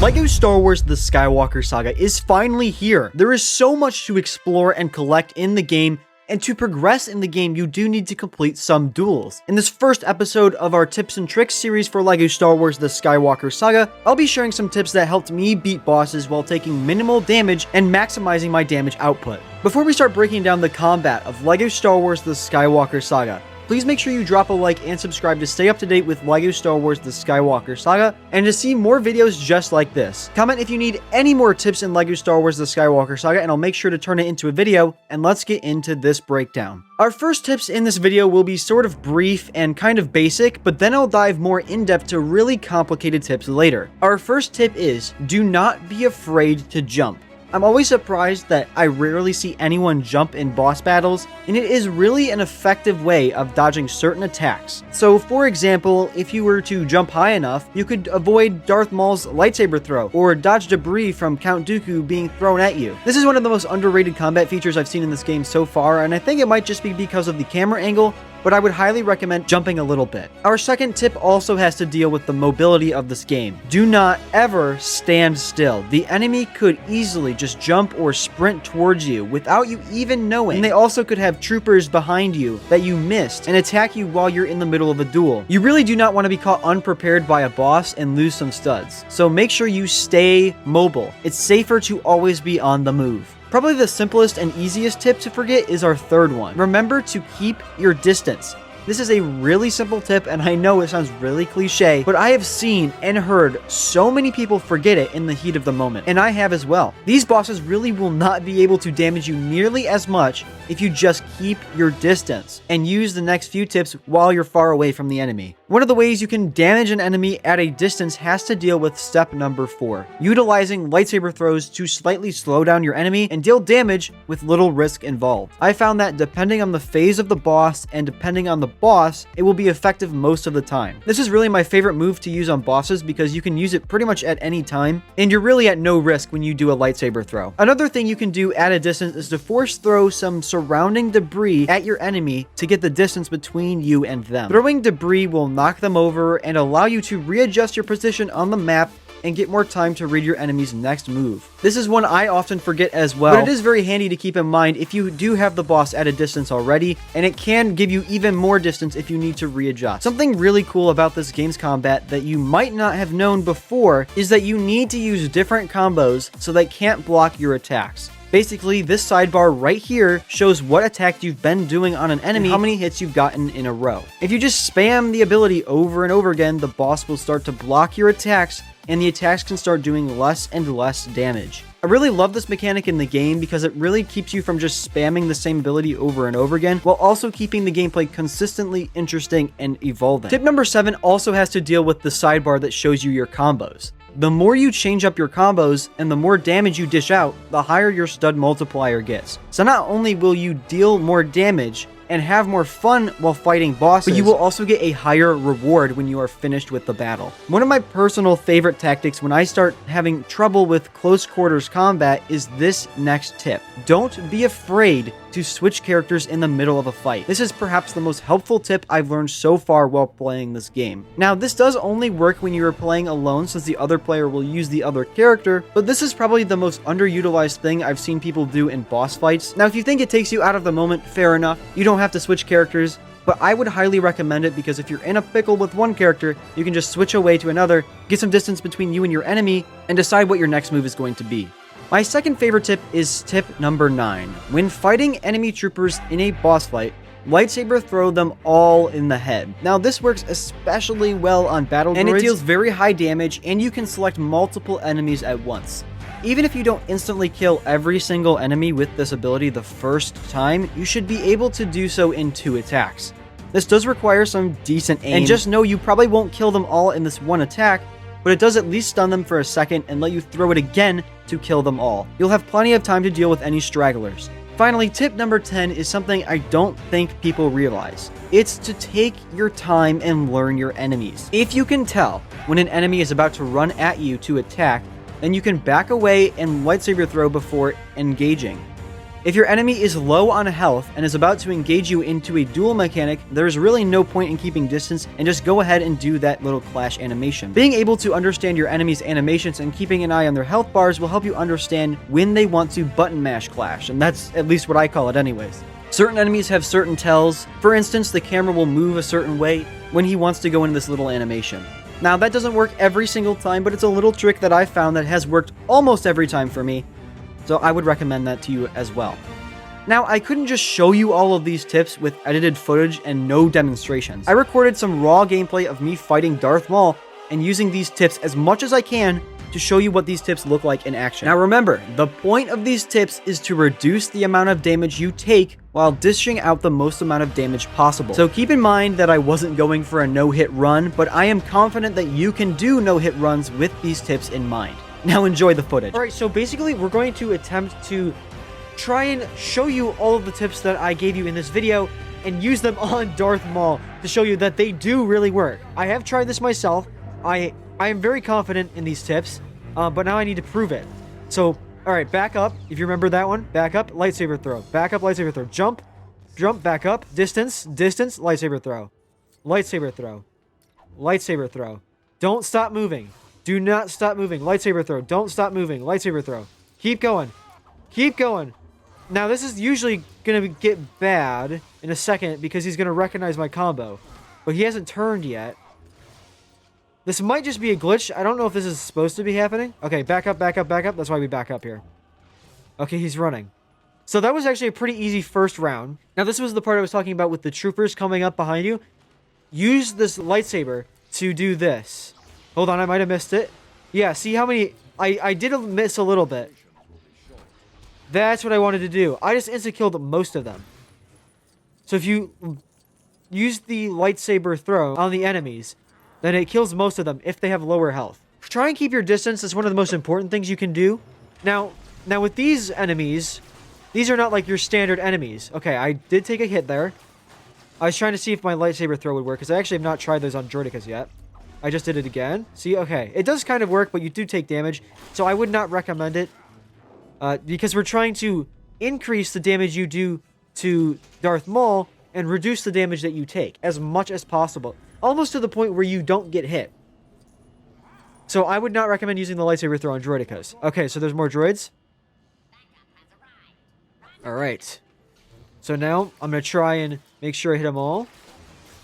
LEGO Star Wars The Skywalker Saga is finally here. There is so much to explore and collect in the game, and to progress in the game, you do need to complete some duels. In this first episode of our tips and tricks series for LEGO Star Wars The Skywalker Saga, I'll be sharing some tips that helped me beat bosses while taking minimal damage and maximizing my damage output. Before we start breaking down the combat of LEGO Star Wars The Skywalker Saga, please make sure you drop a like and subscribe to stay up to date with LEGO Star Wars The Skywalker Saga and to see more videos just like this. Comment if you need any more tips in LEGO Star Wars The Skywalker Saga and I'll make sure to turn it into a video, and let's get into this breakdown. Our first tips in this video will be sort of brief and kind of basic, but then I'll dive more in depth to really complicated tips later. Our first tip is, do not be afraid to jump. I'm always surprised that I rarely see anyone jump in boss battles, and it is really an effective way of dodging certain attacks. So for example, if you were to jump high enough, you could avoid Darth Maul's lightsaber throw, or dodge debris from Count Dooku being thrown at you. This is one of the most underrated combat features I've seen in this game so far, and I think it might just be because of the camera angle, but I would highly recommend jumping a little bit. Our second tip also has to deal with the mobility of this game. Do not ever stand still. The enemy could easily just jump or sprint towards you without you even knowing. And they also could have troopers behind you that you missed and attack you while you're in the middle of a duel. You really do not want to be caught unprepared by a boss and lose some studs. So make sure you stay mobile. It's safer to always be on the move. Probably the simplest and easiest tip to forget is our third one. Remember to keep your distance. This is a really simple tip, and I know it sounds really cliche, but I have seen and heard so many people forget it in the heat of the moment, and I have as well. These bosses really will not be able to damage you nearly as much if you just keep your distance and use the next few tips while you're far away from the enemy. One of the ways you can damage an enemy at a distance has to deal with step number 4, utilizing lightsaber throws to slightly slow down your enemy and deal damage with little risk involved. I found that depending on the phase of the boss and depending on the boss, it will be effective most of the time. This is really my favorite move to use on bosses because you can use it pretty much at any time, and you're really at no risk when you do a lightsaber throw. Another thing you can do at a distance is to force throw some surrounding debris at your enemy to get the distance between you and them. Throwing debris will knock them over and allow you to readjust your position on the map and get more time to read your enemy's next move. This is one I often forget as well, but it is very handy to keep in mind if you do have the boss at a distance already, and it can give you even more distance if you need to readjust. Something really cool about this game's combat that you might not have known before is that you need to use different combos so they can't block your attacks. Basically, this sidebar right here shows what attack you've been doing on an enemy and how many hits you've gotten in a row. If you just spam the ability over and over again, the boss will start to block your attacks, and the attacks can start doing less and less damage. I really love this mechanic in the game because it really keeps you from just spamming the same ability over and over again, while also keeping the gameplay consistently interesting and evolving. Tip number 7 also has to deal with the sidebar that shows you your combos. The more you change up your combos and the more damage you dish out, the higher your stud multiplier gets. So not only will you deal more damage and have more fun while fighting bosses, but you will also get a higher reward when you are finished with the battle. One of my personal favorite tactics when I start having trouble with close quarters combat is this next tip. Don't be afraid to switch characters in the middle of a fight. This is perhaps the most helpful tip I've learned so far while playing this game. Now, this does only work when you are playing alone since the other player will use the other character, but this is probably the most underutilized thing I've seen people do in boss fights. Now, if you think it takes you out of the moment, fair enough. You don't have to switch characters, but I would highly recommend it because if you're in a pickle with one character, you can just switch away to another, get some distance between you and your enemy, and decide what your next move is going to be. My second favorite tip is tip number 9. When fighting enemy troopers in a boss fight, lightsaber throw them all in the head. Now this works especially well on battle droids, and it deals very high damage, and you can select multiple enemies at once. Even if you don't instantly kill every single enemy with this ability the first time, you should be able to do so in 2 attacks. This does require some decent aim, and just know you probably won't kill them all in this one attack, but it does at least stun them for a second and let you throw it again to kill them all. You'll have plenty of time to deal with any stragglers. Finally, tip number 10 is something I don't think people realize. It's to take your time and learn your enemies. If you can tell when an enemy is about to run at you to attack, then you can back away and lightsaber throw before engaging. If your enemy is low on health and is about to engage you into a duel mechanic, there's really no point in keeping distance and just go ahead and do that little clash animation. Being able to understand your enemy's animations and keeping an eye on their health bars will help you understand when they want to button mash clash, and that's at least what I call it anyways. Certain enemies have certain tells. For instance, the camera will move a certain way when he wants to go into this little animation. Now, that doesn't work every single time, but it's a little trick that I found that has worked almost every time for me. So I would recommend that to you as well. Now, I couldn't just show you all of these tips with edited footage and no demonstrations. I recorded some raw gameplay of me fighting Darth Maul and using these tips as much as I can to show you what these tips look like in action. Now remember, the point of these tips is to reduce the amount of damage you take while dishing out the most amount of damage possible. So keep in mind that I wasn't going for a no-hit run, but I am confident that you can do no-hit runs with these tips in mind. Now enjoy the footage. Alright, so basically we're going to attempt to try and show you all of the tips that I gave you in this video and use them on Darth Maul to show you that they do really work. I have tried this myself. I am very confident in these tips, but now I need to prove it. So, alright, back up. If you remember that one, back up, lightsaber throw. Back up, lightsaber throw. Jump, jump, back up, distance, distance, lightsaber throw. Lightsaber throw. Lightsaber throw. Don't stop moving. Do not stop moving. Lightsaber throw. Don't stop moving. Lightsaber throw. Keep going. Keep going. Now, this is usually going to get bad in a second because he's going to recognize my combo. But he hasn't turned yet. This might just be a glitch. I don't know if this is supposed to be happening. Okay, back up, back up, back up. That's why we back up here. Okay, he's running. So that was actually a pretty easy first round. Now, this was the part I was talking about with the troopers coming up behind you. Use this lightsaber to do this. Hold on, I might have missed it. Yeah, see how many... I did miss a little bit. That's what I wanted to do. I just insta-killed most of them. So if you use the lightsaber throw on the enemies, then it kills most of them if they have lower health. Try and keep your distance. That's one of the most important things you can do. Now with these enemies, these are not like your standard enemies. Okay, I did take a hit there. I was trying to see if my lightsaber throw would work, because I actually have not tried those on droidicas yet. I just did it again. See, okay. It does kind of work, but you do take damage, so I would not recommend it. Because we're trying to increase the damage you do to Darth Maul and reduce the damage that you take as much as possible. Almost to the point where you don't get hit. So I would not recommend using the lightsaber throw on droidicas. Okay, so there's more droids. Alright. So now I'm going to try and make sure I hit them all.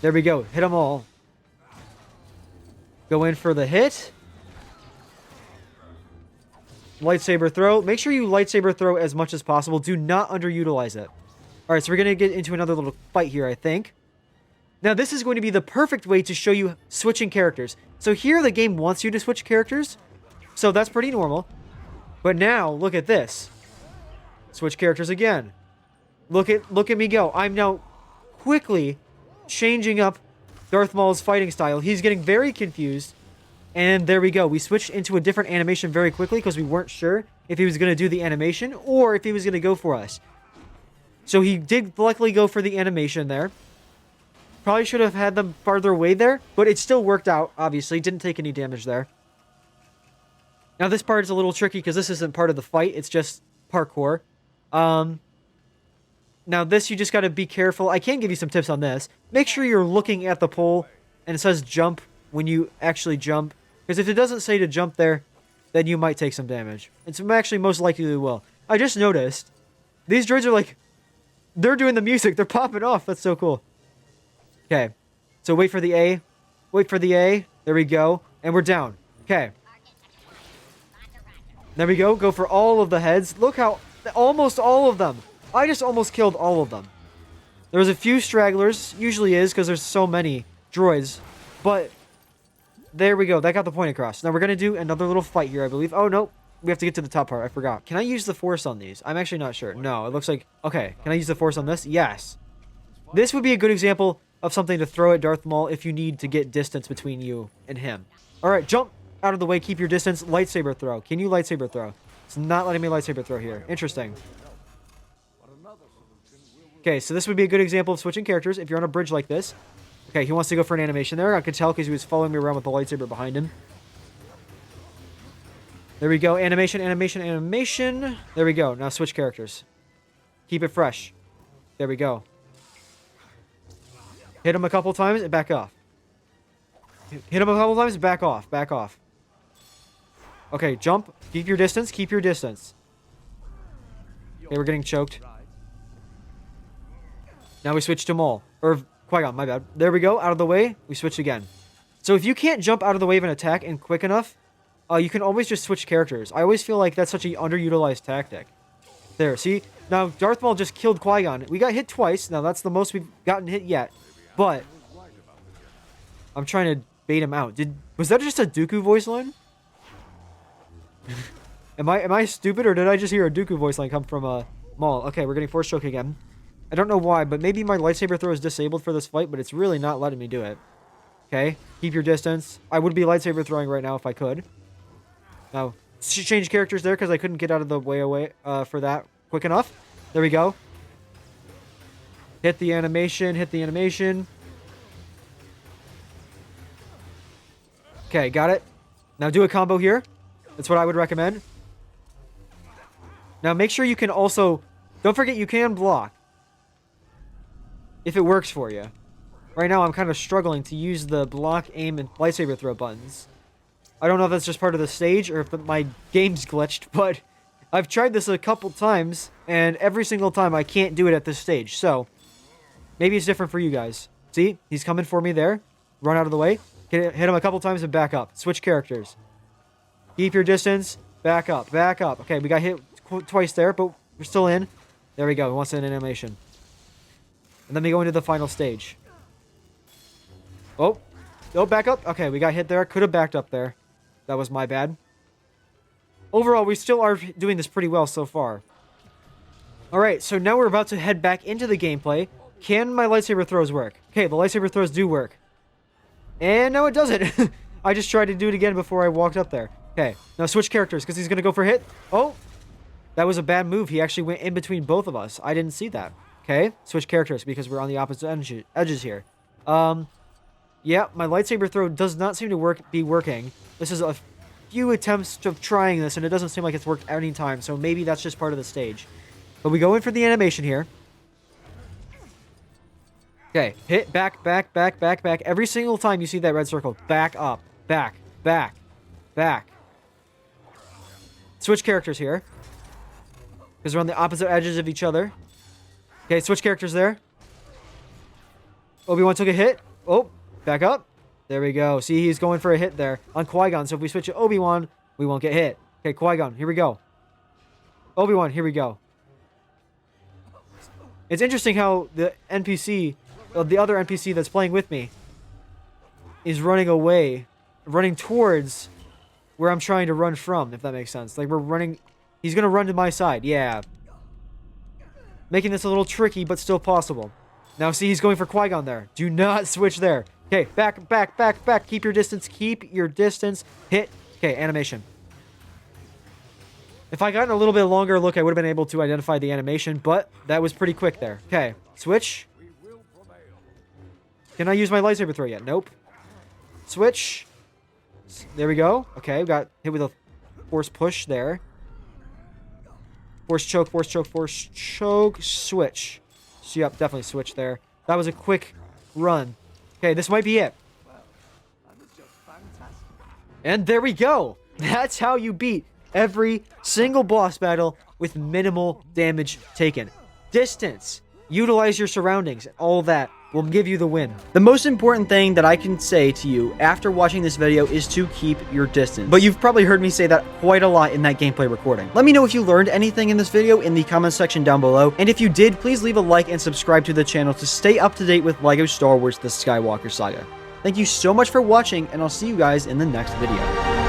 There we go. Hit them all. Go in for the hit. Lightsaber throw. Make sure you lightsaber throw as much as possible. Do not underutilize it. Alright, so we're going to get into another little fight here, I think. Now, this is going to be the perfect way to show you switching characters. So here, the game wants you to switch characters. So that's pretty normal. But now, look at this. Switch characters again. Look at me go. I'm now quickly changing up Darth Maul's fighting style. He's getting very confused. And there we go. We switched into a different animation very quickly because we weren't sure if he was going to do the animation or if he was going to go for us. So he did luckily go for the animation there. Probably should have had them farther away there, but it still worked out, obviously. Didn't take any damage there. Now this part is a little tricky because this isn't part of the fight. It's just parkour. Now this, you just got to be careful. I can give you some tips on this. Make sure you're looking at the pole and it says jump when you actually jump. Because if it doesn't say to jump there, then you might take some damage. It's actually most likely you will. I just noticed these droids are like, they're doing the music. They're popping off. That's so cool. Okay. So wait for the A. Wait for the A. There we go. And we're down. Okay. There we go. Go for all of the heads. Look how... almost all of them. I just almost killed all of them. There was a few stragglers. Usually is because there's so many droids. But... there we go. That got the point across. Now we're going to do another little fight here, I believe. Oh, no. We have to get to the top part. I forgot. Can I use the force on these? I'm actually not sure. No, it looks like... okay. Can I use the force on this? Yes. This would be a good example of something to throw at Darth Maul if you need to get distance between you and him. Alright, jump out of the way. Keep your distance. Lightsaber throw. Can you lightsaber throw? It's not letting me lightsaber throw here. Interesting. Okay, so this would be a good example of switching characters if you're on a bridge like this. Okay, he wants to go for an animation there. I could tell because he was following me around with the lightsaber behind him. There we go. Animation, animation, animation. There we go. Now switch characters. Keep it fresh. There we go. Hit him a couple times and back off. Hit him a couple times, back off, back off. Okay, jump. Keep your distance, keep your distance. Okay, we're getting choked. Now we switch to Maul. Or Qui-Gon, my bad. There we go, out of the way. We switch again. So if you can't jump out of the way of an attack and quick enough, you can always just switch characters. I always feel like that's such an underutilized tactic. There, see? Now, Darth Maul just killed Qui-Gon. We got hit twice. Now, that's the most we've gotten hit yet. But I'm trying to bait him out. Was that just a Dooku voice line? Am I stupid, or did I just hear a Dooku voice line come from Maul? Okay, we're getting force choke again. I don't know why, but maybe my lightsaber throw is disabled for this fight, but it's really not letting me do it. Okay, keep your distance. I would be lightsaber throwing right now if I could. Now, change characters there because I couldn't get out of the way for that quick enough. There we go. Hit the animation, hit the animation. Okay, got it. Now do a combo here. That's what I would recommend. Now make sure you can also... Don't forget you can block. If it works for you. Right now I'm kind of struggling to use the block, aim, and lightsaber throw buttons. I don't know if that's just part of the stage or if my game's glitched, but I've tried this a couple times, and every single time I can't do it at this stage, so maybe it's different for you guys. See? He's coming for me there. Run out of the way. Hit him a couple times and back up. Switch characters. Keep your distance. Back up. Back up. Okay, we got hit twice there, but we're still in. There we go. He wants an animation. And then we go into the final stage. Oh. Oh, back up. Okay, we got hit there. Could have backed up there. That was my bad. Overall, we still are doing this pretty well so far. Alright, so now we're about to head back into the gameplay. Can my lightsaber throws work? Okay, the lightsaber throws do work. And no, it doesn't. I just tried to do it again before I walked up there. Okay, now switch characters because he's going to go for a hit. Oh, that was a bad move. He actually went in between both of us. I didn't see that. Okay, switch characters because we're on the opposite edges here. Yeah, my lightsaber throw does not seem to be working. This is a few attempts of trying this, and it doesn't seem like it's worked any time, so maybe that's just part of the stage. But we go in for the animation here. Okay, hit, back, back, back, back, back. Every single time you see that red circle, back up, back, back, back. Switch characters here. Because we're on the opposite edges of each other. Okay, switch characters there. Obi-Wan took a hit. Oh, back up. There we go. See, he's going for a hit there on Qui-Gon. So if we switch to Obi-Wan, we won't get hit. Okay, Qui-Gon, here we go. Obi-Wan, here we go. It's interesting how the NPC, the other NPC that's playing with me, is running away, running towards where I'm trying to run from, if that makes sense. Like, we're running... He's going to run to my side. Yeah. Making this a little tricky, but still possible. Now, see, he's going for Qui-Gon there. Do not switch there. Okay, back, back, back, back. Keep your distance. Keep your distance. Hit. Okay, animation. If I gotten a little bit longer look, I would have been able to identify the animation, but that was pretty quick there. Okay, switch. Can I use my lightsaber throw yet? Nope. Switch. There we go. Okay, we got hit with a force push there. Force choke, force choke, force choke. Switch. So, yep, definitely switch there. That was a quick run. Okay, this might be it. And there we go. That's how you beat every single boss battle with minimal damage taken. Distance. Utilize your surroundings. All that will give you the win. The most important thing that I can say to you after watching this video is to keep your distance. But you've probably heard me say that quite a lot in that gameplay recording. Let me know if you learned anything in this video in the comment section down below. And if you did, please leave a like and subscribe to the channel to stay up to date with LEGO Star Wars The Skywalker Saga. Thank you so much for watching, and I'll see you guys in the next video.